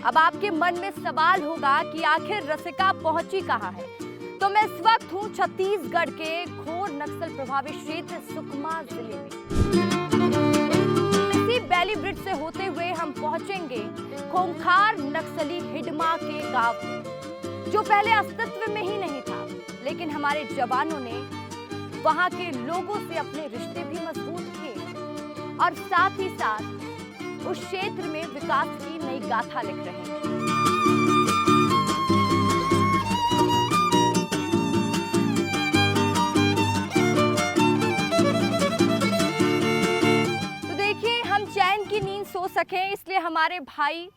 अब आपके मन में सवाल होगा कि आखिर रसिका पहुंची कहां है। तो मैं इस वक्त हूं छत्तीसगढ़ के घोर नक्सल प्रभावित क्षेत्र सुकमा जिले में। इसी बैली ब्रिज से होते हुए हम पहुंचेंगे खूंखार नक्सली हिडमा के गांव में, जो पहले अस्तित्व में ही नहीं था, लेकिन हमारे जवानों ने वहां के लोगों से अपने रिश्ते भी मजबूत किए और साथ ही साथ उस क्षेत्र में विकास की नई गाथा लिख रहे हैं। तो देखिए, हम चैन की नींद सो सकें, इसलिए हमारे भाई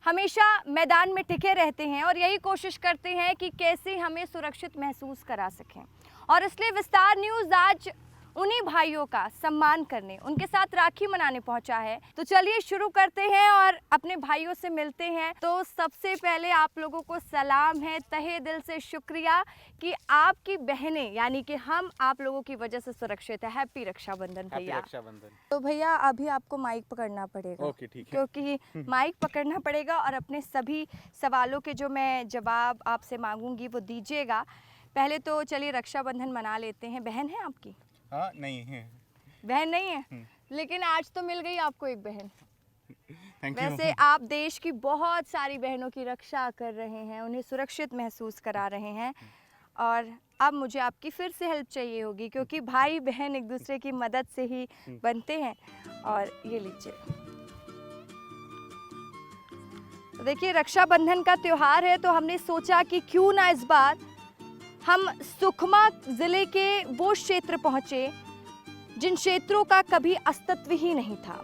हमेशा मैदान में टिके रहते हैं और यही कोशिश करते हैं कि कैसे हमें सुरक्षित महसूस करा सकें। और इसलिए विस्तार न्यूज़ आज उन्हीं भाइयों का सम्मान करने, उनके साथ राखी मनाने पहुंचा है। तो चलिए शुरू करते हैं और अपने भाइयों से मिलते हैं। तो सबसे पहले आप लोगों को सलाम है, तहे दिल से शुक्रिया कि आपकी बहनें यानी कि हम आप लोगों की वजह से सुरक्षित है। हैप्पी रक्षाबंधन भैया। तो भैया अभी आपको माइक पकड़ना पड़ेगा। ओके, ठीक है। क्योंकि माइक पकड़ना पड़ेगा और अपने सभी सवालों के जो मैं जवाब आपसे मांगूंगी वो दीजिएगा। पहले तो चलिए रक्षाबंधन मना लेते हैं। बहन है आपकी? हाँ, नहीं है। बहन नहीं है, लेकिन आज तो मिल गई आपको एक बहन। Thank you. वैसे आप देश की बहुत सारी बहनों की रक्षा कर रहे हैं, उन्हें सुरक्षित महसूस करा रहे हैं। और अब मुझे आपकी फिर से हेल्प चाहिए होगी, क्योंकि भाई बहन एक दूसरे की मदद से ही बनते हैं। और ये लीजिए। तो देखिए, रक्षाबंधन का त्योहार है, तो हमने सोचा कि क्यों ना इस बार हम सुकमा जिले के वो क्षेत्र पहुंचे जिन क्षेत्रों का कभी अस्तित्व ही नहीं था।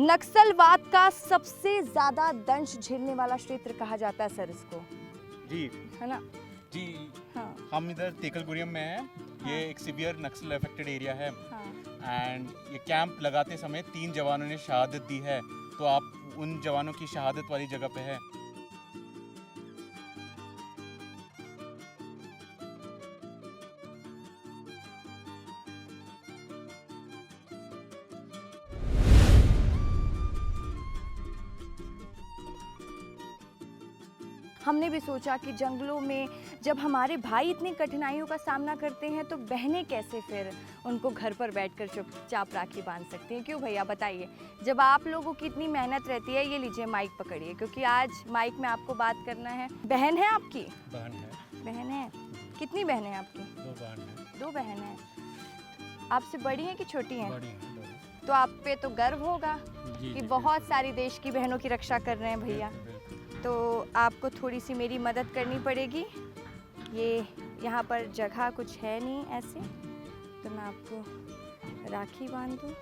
नक्सलवाद का सबसे ज्यादा दंश झेलने वाला क्षेत्र कहा जाता है सर इसको, जी है ना? जी। हाँ। हम इधर तेकलगुरियम में हैं। ये एक सीवियर नक्सल अफेक्टेड एरिया है। हाँ। एंड ये कैंप लगाते समय 3 जवानों ने शहादत दी है। तो आप उन जवानों की शहादत वाली जगह पे है। हमने भी सोचा कि जंगलों में जब हमारे भाई इतनी कठिनाइयों का सामना करते हैं तो बहनें कैसे फिर उनको घर पर बैठकर चुपचाप राखी बांध सकती हैं। क्यों भैया बताइए, जब आप लोगों की इतनी मेहनत रहती है। ये लीजिए माइक पकड़िए, क्योंकि आज माइक में आपको बात करना है। बहन है आपकी? बहन है। बहन है। कितनी बहनें हैं आपकी? 2 बहन है। 2 बहन हैं। आपसे बड़ी हैं कि छोटी हैं? बड़ी है, बड़ी। तो आप पे तो गर्व होगा जी, कि जी, बहुत सारी देश की बहनों की रक्षा कर रहे हैं भैया। बिल्कुल, बिल्कुल। तो आपको थोड़ी सी मेरी मदद करनी पड़ेगी। ये यहाँ पर जगह कुछ है नहीं ऐसे, तो मैं आपको राखी बांध दूँ।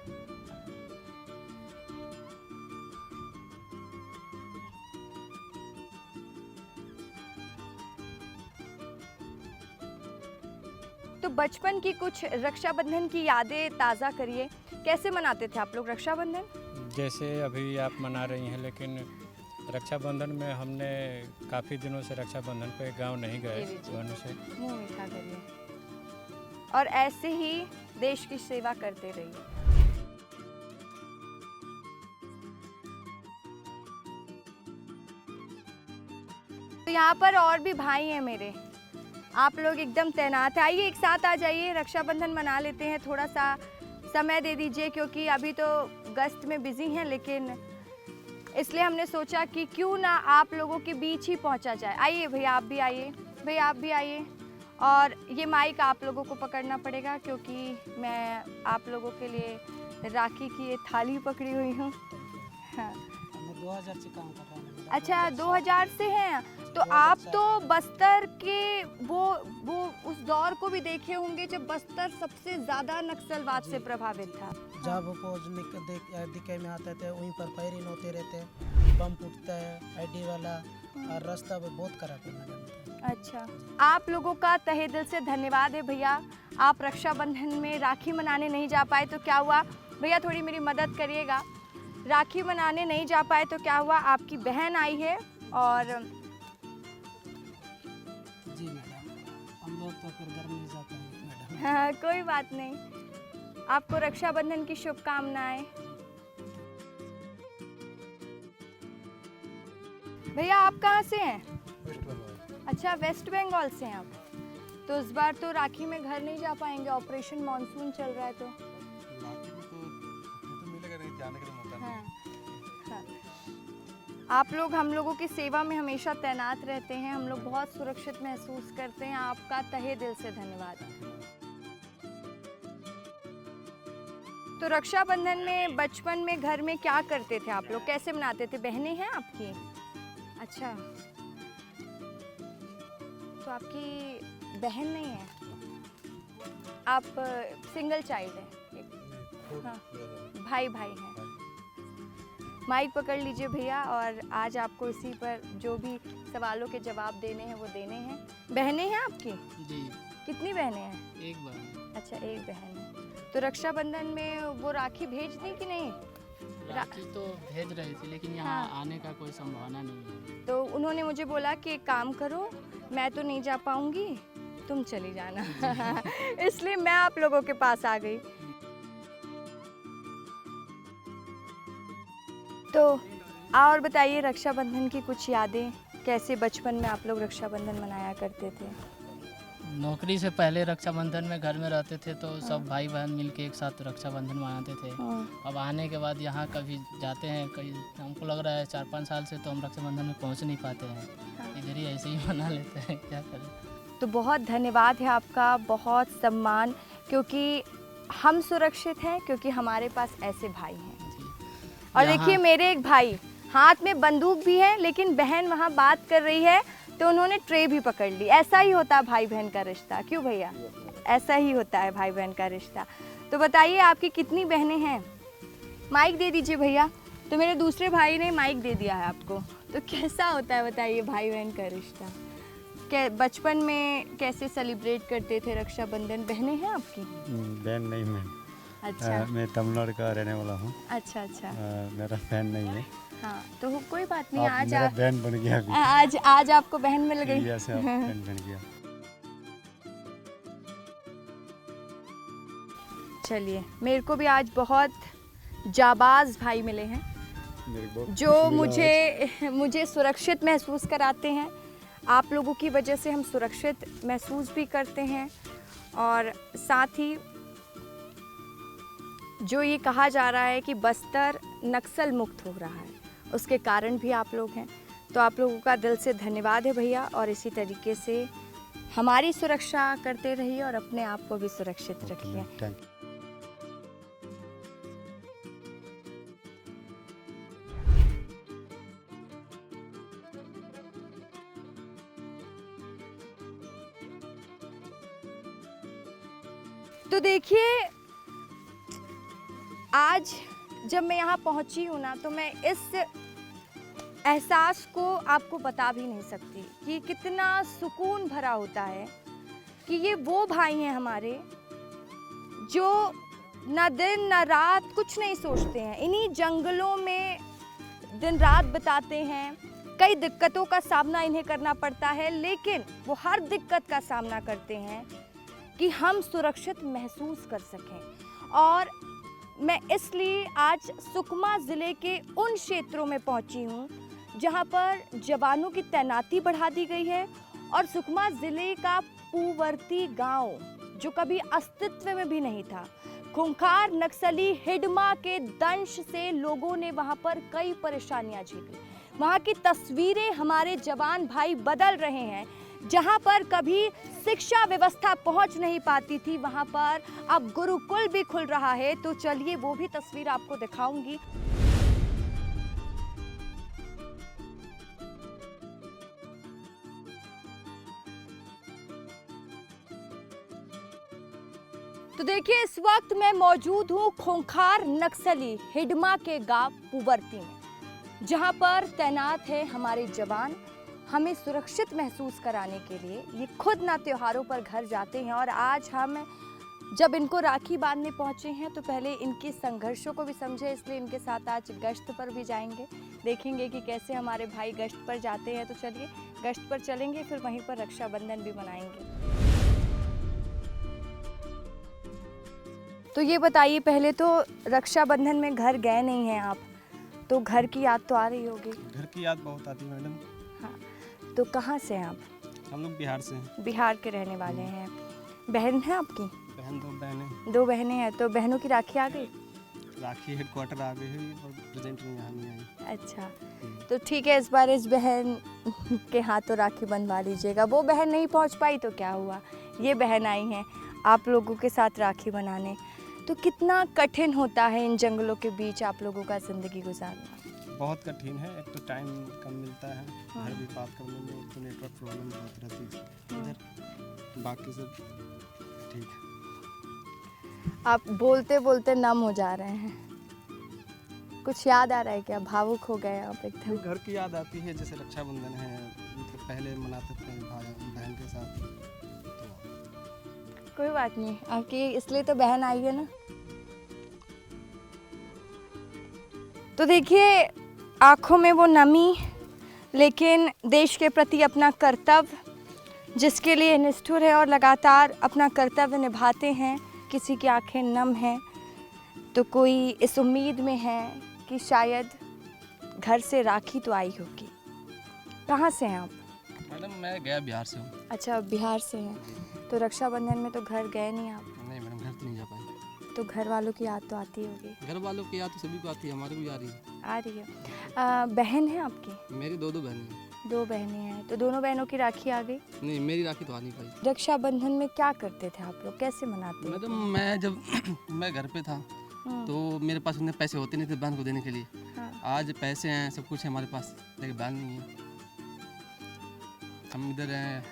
तो बचपन की कुछ रक्षाबंधन की यादें ताज़ा करिए। कैसे मनाते थे आप लोग रक्षाबंधन? जैसे अभी आप मना रही हैं, लेकिन रक्षाबंधन में हमने काफ़ी दिनों से रक्षाबंधन पे गांव नहीं गए। ये लीजिए। बहनों से मुंह मीठा करिए और ऐसे ही देश की सेवा करते रहिए। तो यहाँ पर और भी भाई हैं मेरे, आप लोग एकदम तैनात हैं। आइए एक साथ आ जाइए, रक्षाबंधन मना लेते हैं। थोड़ा सा समय दे दीजिए, क्योंकि अभी तो गश्त में बिजी हैं, लेकिन इसलिए हमने सोचा कि क्यों ना आप लोगों के बीच ही पहुंचा जाए। आइए भैया, आप भी आइए। भैया आप भी आइए। और ये माइक आप लोगों को पकड़ना पड़ेगा, क्योंकि मैं आप लोगों के लिए राखी की ये थाली पकड़ी हुई हूँ। हाँ। मैं 2000 से काम कर रहा हूँ। अच्छा, 2000 से हैं। तो आप तो बस्तर के वो उस दौर को भी देखे होंगे जब बस्तर सबसे ज़्यादा नक्सलवाद से प्रभावित था। जब फौज दिखे में आते थे, वहीं पर फायरिंग होते रहते हैं, बम फूटता है, आईडी वाला, और रास्ता भी बहुत खराब है मैडम। अच्छा, आप लोगों का तहे दिल से धन्यवाद है भैया। आप रक्षाबंधन में राखी मनाने नहीं जा पाए तो क्या हुआ? भैया थोड़ी मेरी मदद करिएगा। राखी मनाने नहीं जा पाए तो क्या हुआ? आपकी बहन आई है और जी मैडम, हम लोग तो फिर घर नहीं जाते हैं मैडम। हाँ, कोई बात नहीं। आपको रक्षाबंधन की शुभकामनाएं। भैया आप कहाँ से हैं? अच्छा, वेस्ट बंगाल से हैं आप। तो इस बार तो राखी में घर नहीं जा पाएंगे, ऑपरेशन मॉनसून चल रहा है तो। हाँ, हाँ। आप लोग हम लोगों की सेवा में हमेशा तैनात रहते हैं, हम लोग बहुत सुरक्षित महसूस करते हैं। आपका तहे दिल से धन्यवाद। तो रक्षाबंधन में बचपन में घर में क्या करते थे आप लोग, कैसे मनाते थे? बहनें हैं आपकी? अच्छा, तो आपकी बहन नहीं है, आप सिंगल चाइल्ड हैं? हाँ, भाई हैं। माइक पकड़ लीजिए भैया, और आज आपको इसी पर जो भी सवालों के जवाब देने हैं वो देने हैं। बहनें हैं आपकी? जी, कितनी बहनें हैं? एक बार अच्छा, एक बहन है। तो रक्षाबंधन में वो राखी भेज दी कि नहीं? राखी तो भेज रही थी, लेकिन यहाँ हाँ। आने का कोई संभावना नहीं है। तो उन्होंने मुझे बोला कि एक काम करो, मैं तो नहीं जा पाऊंगी, तुम चली जाना। इसलिए मैं आप लोगों के पास आ गई। तो और बताइए रक्षाबंधन की कुछ यादें, कैसे बचपन में आप लोग रक्षाबंधन मनाया करते थे? नौकरी से पहले रक्षाबंधन में घर में रहते थे तो सब भाई बहन मिलके एक साथ रक्षाबंधन मनाते थे। अब आने के बाद यहाँ कभी जाते हैं, कहीं हमको लग रहा है 4-5 साल से तो हम रक्षाबंधन में पहुँच नहीं पाते हैं, इधर ही ऐसे ही मना लेते हैं, क्या करें। तो बहुत धन्यवाद है आपका, बहुत सम्मान, क्योंकि हम सुरक्षित हैं क्योंकि हमारे पास ऐसे भाई हैं। और देखिए मेरे एक भाई हाथ में बंदूक भी है, लेकिन बहन वहाँ बात कर रही है तो उन्होंने ट्रे भी पकड़ ली। ऐसा ही होता है भाई बहन का रिश्ता, क्यों भैया? ऐसा ही होता है भाई बहन का रिश्ता। तो बताइए आपकी कितनी बहनें हैं? माइक दे दीजिए भैया। तो मेरे दूसरे भाई ने माइक दे दिया है आपको। तो कैसा होता है बताइए भाई बहन का रिश्ता? बचपन में कैसे सेलिब्रेट करते थे रक्षाबंधन? बहनें हैं आपकी? बहन नहीं मैं। अच्छा, मैं तमिलनाडु का रहने वाला हूँ। अच्छा अच्छा। मेरा बहन नहीं है। हाँ, तो कोई बात नहीं, आप आज मेरा बहन बन गया अभी। आज आपको बहन मिल गई। इंडिया से आप बहन बन गया। चलिए, मेरे को भी आज बहुत जाबाज भाई मिले हैं मेरे को बहुत जो खुशी मिला मुझे सुरक्षित महसूस कराते हैं। आप लोगों की वजह से हम सुरक्षित महसूस भी करते हैं, और साथ ही जो ये कहा जा रहा है कि बस्तर नक्सल मुक्त हो रहा है, उसके कारण भी आप लोग हैं। तो आप लोगों का दिल से धन्यवाद है भैया, और इसी तरीके से हमारी सुरक्षा करते रहिए और अपने आप को भी सुरक्षित रखिए। Thank you. तो देखिए, आज जब मैं यहाँ पहुँची हूँ ना, तो मैं इस एहसास को आपको बता भी नहीं सकती कि कितना सुकून भरा होता है कि ये वो भाई हैं हमारे जो ना दिन ना रात कुछ नहीं सोचते हैं, इन्हीं जंगलों में दिन रात बिताते हैं। कई दिक्कतों का सामना इन्हें करना पड़ता है, लेकिन वो हर दिक्कत का सामना करते हैं कि हम सुरक्षित महसूस कर सकें। और मैं इसलिए आज सुकमा ज़िले के उन क्षेत्रों में पहुंची हूं जहां पर जवानों की तैनाती बढ़ा दी गई है, और सुकमा ज़िले का पूवर्ती गांव जो कभी अस्तित्व में भी नहीं था, खूंखार नक्सली हिडमा के दंश से लोगों ने वहां पर कई परेशानियां झेली। वहां की तस्वीरें हमारे जवान भाई बदल रहे हैं। जहां पर कभी शिक्षा व्यवस्था पहुंच नहीं पाती थी, वहां पर अब गुरुकुल भी खुल रहा है। तो चलिए वो भी तस्वीर आपको दिखाऊंगी। तो देखिए, इस वक्त मैं मौजूद हूँ खूंखार नक्सली हिडमा के गांव पूवर्ती में, जहां पर तैनात है हमारे जवान हमें सुरक्षित महसूस कराने के लिए। ये खुद ना त्योहारों पर घर जाते हैं, और आज हम जब इनको राखी बांधने पहुंचे हैं तो पहले इनके संघर्षों को भी समझे, इसलिए इनके साथ आज गश्त पर भी जाएंगे, देखेंगे कि कैसे हमारे भाई गश्त पर जाते हैं। तो चलिए गश्त पर चलेंगे, फिर वहीं पर रक्षाबंधन भी मनाएंगे। तो ये बताइए, पहले तो रक्षाबंधन में घर गए नहीं हैं आप, तो घर की याद तो आ रही होगी। घर की याद बहुत आती है मैडम। हाँ, तो कहाँ से हैं आप? हम लोग बिहार से हैं। बिहार के रहने वाले हैं। बहन है आपकी? बहन 2 बहनें। 2 बहनें हैं, तो बहनों की राखी आ गई? राखी हेडक्वार्टर आ गई है और प्रेजेंट में यहाँ नहीं आई। अच्छा, तो ठीक है, इस बार इस बहन के हाथों राखी बंधवा लीजिएगा। वो बहन नहीं पहुंच पाई तो क्या हुआ, ये बहन आई हैं आप लोगों के साथ राखी बनाने। तो कितना कठिन होता है इन जंगलों के बीच आप लोगों का ज़िंदगी गुजारना? बहुत कठिन है। एक तो टाइम कम मिलता है घर भी बात करने में, एक तो नेटवर्क प्रॉब्लम बहुत रहती है इधर, बाकी सब ठीक है। आप बोलते बोलते नम हो जा रहे हैं। कुछ याद आ रहा है क्या? भावुक हो गए आप एकदम। घर की याद आती है, जैसे रक्षाबंधन है, मतलब पहले मनाते थे भाई बहन के साथ। तो कोई बात नहीं, आपकी इसलिए तो बहन आई है ना। तो देखिए, आँखों में वो नमी, लेकिन देश के प्रति अपना कर्तव्य, जिसके लिए निष्ठुर है और लगातार अपना कर्तव्य निभाते हैं। किसी की आंखें नम हैं तो कोई इस उम्मीद में है कि शायद घर से राखी तो आई होगी। कहाँ से हैं आप? मैडम मैं गया बिहार से हूँ। अच्छा, बिहार से हैं, तो रक्षाबंधन में तो घर गए नहीं आप? नहीं मैडम, घर तो नहीं जा पाई। तो घर वालों की याद तो आती होगी। घर वालों की याद तो सभी को आती है, हमारे को भी आ रही है। आ रही है। बहन है आपकी? मेरी 2 बहनें हैं। 2 बहनें हैं, तो दोनों बहनों की राखी आ गई। नहीं, मेरी राखी तो आ नहीं पाई। रक्षाबंधन में क्या करते थे आप लोग, कैसे मनाते थे? मैडम मैं जब मैं घर पे था तो मेरे पास उतने पैसे होते नहीं थे बहन को देने के लिए। हाँ। आज पैसे हैं, सब कुछ है हमारे पास, लेकिन बहन नहीं है। हम इधर हैं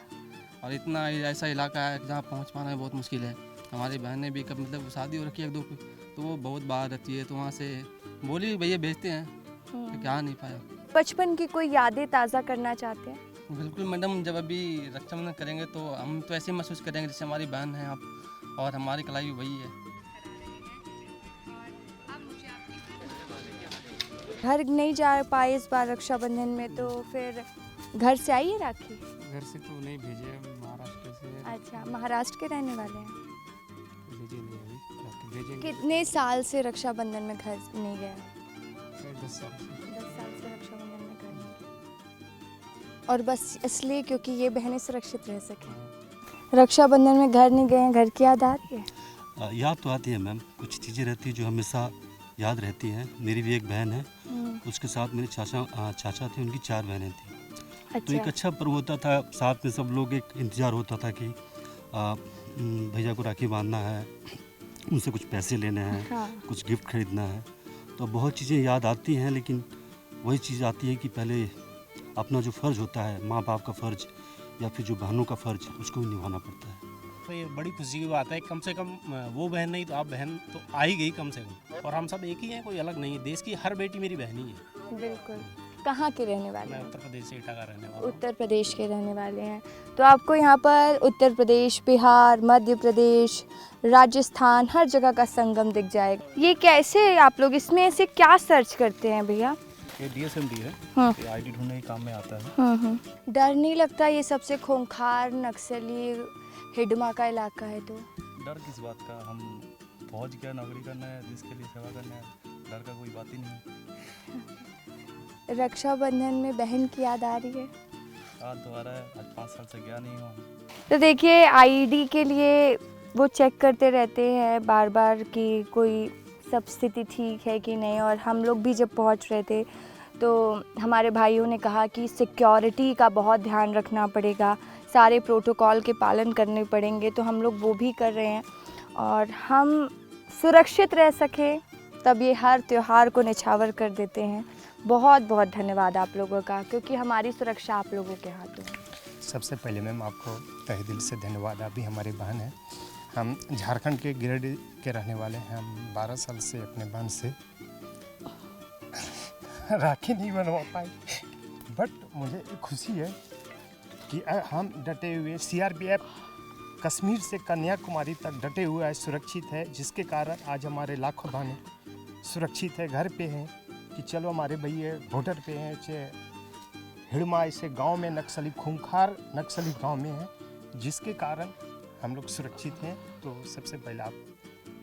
और इतना ऐसा इलाका है कि जहाँ पहुँच पाना बहुत मुश्किल है। हमारी बहनें भी कब मतलब शादी हो रखी है 1-2 की, तो वो बहुत बाहर रहती है, तो वहाँ से बोली भैया भेजते हैं, तो क्या नहीं पाया। बचपन की कोई यादें ताज़ा करना चाहते हैं? बिल्कुल मैडम, जब अभी रक्षाबंधन करेंगे तो हम तो ऐसे ही महसूस करेंगे जैसे हमारी बहन है आप, और हमारी कलाई भी वही है। घर नहीं जा पाए इस बार रक्षाबंधन में, तो फिर घर से आई है राखी? घर से तो नहीं भेजे, महाराष्ट्र से अच्छा, महाराष्ट्र के रहने वाले हैं। भेजे नहीं अभी, राखी भेजेंगे। कितने साल से रक्षाबंधन में घर नहीं गया? 10 साल से। 10 साल से रक्षाबंधन में घर नहीं गया। और बस इसलिए क्योंकि ये बहनें सुरक्षित रह सकें। रक्षाबंधन में घर नहीं गए हैं, घर की याद आ रही है? याद तो आती है मैम, कुछ चीज़ें रहती हैं जो हमेशा याद रहती हैं। मेरी भी एक बहन है, उसके साथ मेरे चाचा थे, उनकी 4 बहनें थी। तो एक अच्छा, अच्छा पर्व होता था, साथ में सब लोग, एक इंतज़ार होता था कि भैया को राखी बांधना है, उनसे कुछ पैसे लेने हैं, हाँ। कुछ गिफ्ट खरीदना है। तो बहुत चीज़ें याद आती हैं, लेकिन वही चीज़ आती है कि पहले अपना जो फ़र्ज़ होता है, माँ बाप का फ़र्ज़ या फिर जो बहनों का फ़र्ज़, उसको भी निभाना पड़ता है। तो ये बड़ी खुशी की बात है, कम से कम वो बहन नहीं तो आप बहन तो आ ही गई कम से कम, और हम सब एक ही हैं, कोई अलग नहीं है। देश की हर बेटी मेरी बहन ही है। बिल्कुल। कहाँ के रहने वाले मैं हैं? उत्तर प्रदेश से इटावा रहने वाला हूँ। उत्तर प्रदेश के रहने वाले हैं। तो आपको यहाँ पर उत्तर प्रदेश, बिहार, मध्य प्रदेश, राजस्थान, हर जगह का संगम दिख जाएगा। ये कैसे आप लोग इसमें से क्या सर्च करते हैं भैया? ये DSMD है, हाँ। ये ID ढूंढने के काम में आता है। डर नहीं लगता ये सबसे खूंखार नक्सली हिडमा का इलाका है तो? डर किस बात का, हम फौज का नौकरी करना है, देश के लिए सेवा करना है, डर का कोई बात ही नहीं। रक्षाबंधन में बहन की याद आ रही है? याद तो आ रहा है, आज 5 साल से गया नहीं हूँ। तो देखिए, आईडी के लिए वो चेक करते रहते हैं बार बार कि कोई सब स्थिति ठीक है कि नहीं। और हम लोग भी जब पहुंच रहे थे तो हमारे भाइयों ने कहा कि सिक्योरिटी का बहुत ध्यान रखना पड़ेगा, सारे प्रोटोकॉल के पालन करने पड़ेंगे। तो हम लोग वो भी कर रहे हैं, और हम सुरक्षित रह सकें तब ये हर त्यौहार को निछावर कर देते हैं। बहुत बहुत धन्यवाद आप लोगों का, क्योंकि हमारी सुरक्षा आप लोगों के हाथों है। सबसे पहले मैम आपको तहे दिल से धन्यवाद। आप भी हमारी बहन हैं। हम झारखंड के गिरिडीह के रहने वाले हैं। हम 12 साल से अपने बहन से राखी नहीं बनवा पाए, बट मुझे खुशी है कि हम डटे हुए, CRPF कश्मीर से कन्याकुमारी तक डटे हुए है, सुरक्षित है, जिसके कारण आज हमारे लाखों बहनें सुरक्षित है, घर पे हैं। कि चलो हमारे भैया बॉर्डर पे हैं, चाहे हिड़मा ऐसे गांव में नक्सली, खूंखार नक्सली गांव में है, जिसके कारण हम लोग सुरक्षित हैं। तो सबसे पहले आप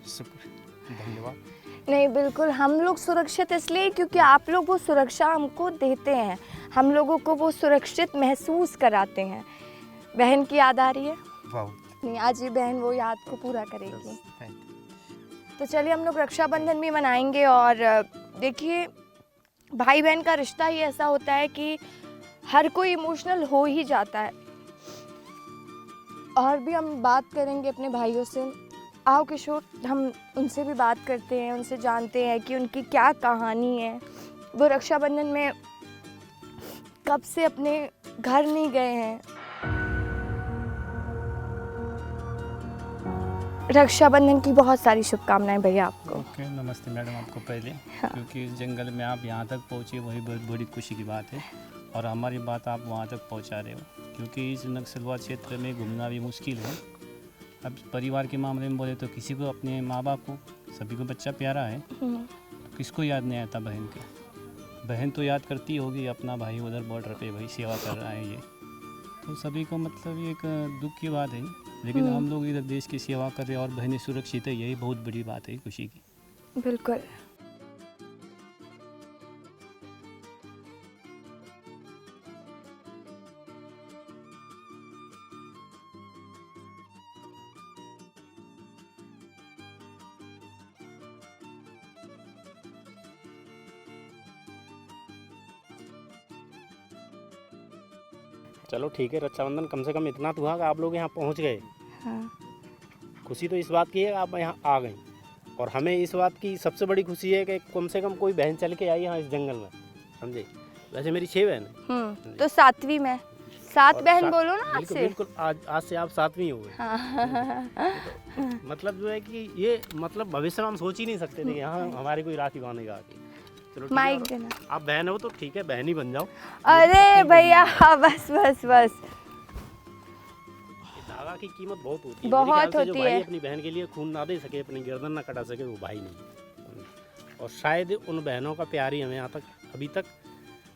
शुक्र, धन्यवाद। नहीं, बिल्कुल हम लोग सुरक्षित इसलिए क्योंकि आप लोग वो सुरक्षा हमको देते हैं, हम लोगों को वो सुरक्षित महसूस कराते हैं। बहन की याद आ रही है? बहुत। नहीं, आज ये बहन वो याद को पूरा करेगी। Thank you. तो चलिए हम लोग रक्षाबंधन भी मनाएंगे। और देखिए, भाई बहन का रिश्ता ही ऐसा होता है कि हर कोई इमोशनल हो ही जाता है। और भी हम बात करेंगे अपने भाइयों से। आओ किशोर, हम उनसे भी बात करते हैं, उनसे जानते हैं कि उनकी क्या कहानी है। वो रक्षाबंधन में कब से अपने घर नहीं गए हैं। रक्षाबंधन की बहुत सारी शुभकामनाएं भैया आपको। ओके, नमस्ते मैडम आपको पहले। हाँ। क्योंकि इस जंगल में आप यहाँ तक पहुँचे वही बहुत बड़ी खुशी की बात है, और हमारी बात आप वहाँ तक पहुँचा रहे हो। क्योंकि इस नक्सलवाद क्षेत्र में घूमना भी मुश्किल है। अब परिवार के मामले में बोले तो किसी को अपने माँ बाप को, सभी को बच्चा प्यारा है, तो किसको याद नहीं आता बहन के। बहन तो याद करती होगी अपना भाई उधर बॉर्डर पे भाई सेवा कर रहा है, ये तो सभी को मतलब ये एक दुख की बात है। लेकिन हम लोग इधर देश की सेवा कर रहे हैं और बहनें सुरक्षित है, यही बहुत बड़ी बात है खुशी की। बिल्कुल। चलो ठीक है, रक्षाबंधन कम से कम इतना तो हुआ कि आप लोग यहाँ पहुँच गए। हाँ। खुशी तो इस बात की है कि आप यहाँ आ गए, और हमें इस बात की सबसे बड़ी खुशी है कि कम से कम कोई बहन चल के आई यहाँ इस जंगल में, समझे। वैसे मेरी 6 बहन है। तो 7वीं में 7 बहन बोलो ना आज बिल्कुल से। बिल्कुल, आज से आप 7वीं हो गए। हाँ। मतलब जो है कि ये मतलब भविष्य में हम सोच ही नहीं सकते थे कि यहाँ हमारी कोई राखी बांधेगा आके। चलो ठीक है, माइक और देना। आप बहन हो तो ठीक है, बहन ही बन जाओ। अरे भैया, बस बस बस। धागा की कीमत बहुत होती है। बहुत मेरे ख्याल से जो होती भाई है। अपनी बहन के लिए खून ना दे सके, अपनी गर्दन ना कटा सके, वो भाई नहीं। और शायद उन बहनों का प्यार ही हमें यहाँ तक अभी तक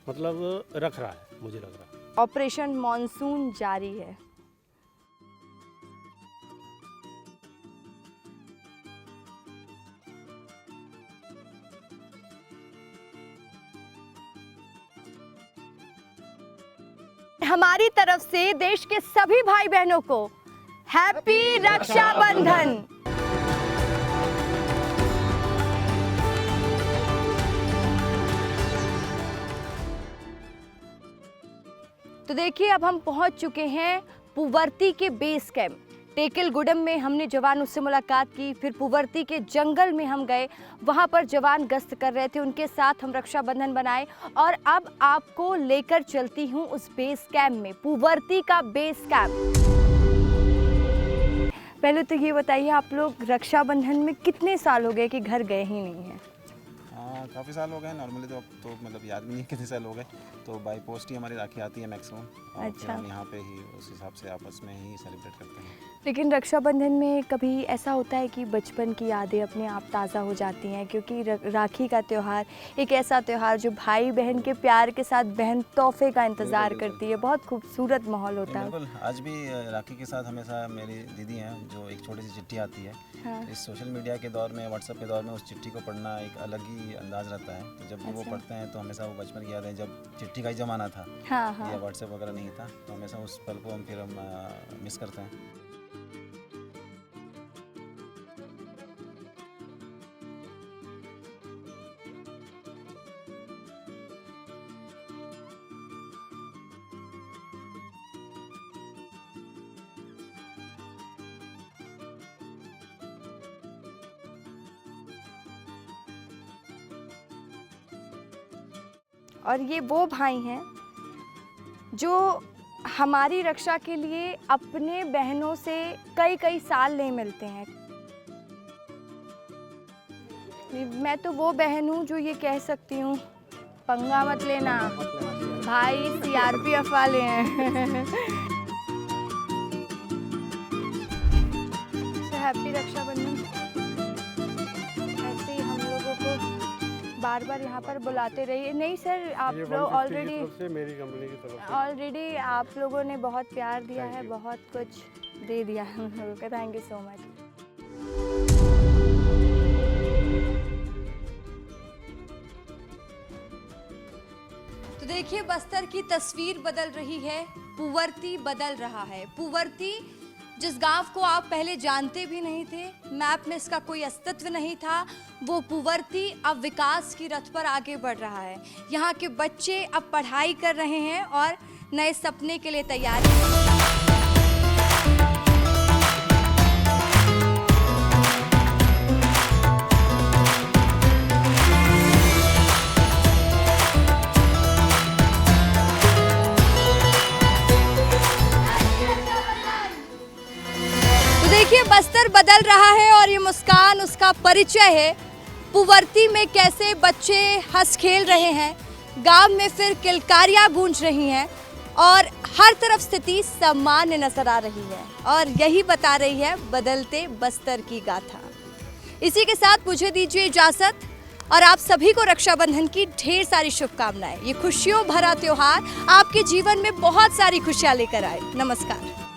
मतलब रख रहा है, मुझे लग रहा है। ऑपरेशन मॉनसून जारी है। हमारी तरफ से देश के सभी भाई बहनों को हैप्पी रक्षाबंधन। तो देखिए, अब हम पहुंच चुके हैं पुवर्ती के बेस कैंप। टेकलगुडम में हमने जवानों से मुलाकात की, फिर पुवर्ती के जंगल में हम गए, वहां पर जवान गश्त कर रहे थे, उनके साथ हम रक्षाबंधन बनाए। और अब आपको लेकर चलती हूं उस बेस कैंप में, पुवर्ती का बेस कैंप। पहले तो ये बताइए, आप लोग रक्षाबंधन में कितने साल हो गए कि घर गए ही नहीं हैं? हाँ, काफ़ी साल हो गए। नॉर्मली तो अब तो मतलब याद भी नहीं कितने साल हो गए। तो बाई पोस्ट ही हमारी राखी आती है मैक्सिमम, और फिर अच्छा। हम यहाँ पे ही उस हिसाब से आपस में ही सेलिब्रेट करते हैं। लेकिन रक्षाबंधन में कभी ऐसा होता है कि बचपन की यादें अपने आप ताज़ा हो जाती हैं, क्योंकि राखी का त्यौहार एक ऐसा त्यौहार जो भाई बहन के प्यार के साथ बहन तोहफे का इंतज़ार बिल्कुल। करती है। बहुत खूबसूरत माहौल होता है। बिल्कुल, आज भी राखी के साथ हमेशा मेरी दीदी हैं, जो एक छोटी सी चिट्ठी आती है। हाँ। इस सोशल मीडिया के दौर में, व्हाट्सएप के दौर में उस चिट्ठी को पढ़ना एक अलग ही अंदाज रहता है। तो जब भी वो अच्छा। पढ़ते हैं तो हमेशा वो बचपन की याद है, जब चिट्ठी का ही ज़माना था हाँ या हाँ। व्हाट्सएप वगैरह नहीं था, तो हमेशा उस पल को हम मिस करते हैं। और ये वो भाई हैं जो हमारी रक्षा के लिए अपने बहनों से कई कई साल नहीं मिलते हैं। मैं तो वो बहन हूँ जो ये कह सकती हूँ, पंगा मत लेना भाई, CRPF वाले हैं। हैप्पी रक्षाबंधन। ऐसे ही हम लोगों को बार बार यहाँ पर बुलाते रहिए। नहीं सर, आप लोग ऑलरेडी मेरी कंपनी की तरफ ऑलरेडी आप लोगों ने बहुत प्यार दिया है, बहुत कुछ दे दिया है हम लोगों को। Thank you so much. तो देखिए बस्तर की तस्वीर बदल रही है, पुवर्ती बदल रहा है। पुवर्ती जिस गांव को आप पहले जानते भी नहीं थे, मैप में इसका कोई अस्तित्व नहीं था, वो पुवर्ती अब विकास की रथ पर आगे बढ़ रहा है। यहाँ के बच्चे अब पढ़ाई कर रहे हैं और नए सपने के लिए तैयार हैं। देखिए बस्तर बदल रहा है और ये मुस्कान उसका परिचय है। पुवर्ती में कैसे बच्चे हंस खेल रहे हैं, गांव में फिर किलकारियां गूंज रही हैं और हर तरफ स्थिति सामान्य नजर आ रही है और यही बता रही है बदलते बस्तर की गाथा। इसी के साथ मुझे दीजिए इजाजत और आप सभी को रक्षाबंधन की ढेर सारी शुभकामनाएं। ये खुशियों भरा त्योहार आपके जीवन में बहुत सारी खुशियां लेकर आए। नमस्कार।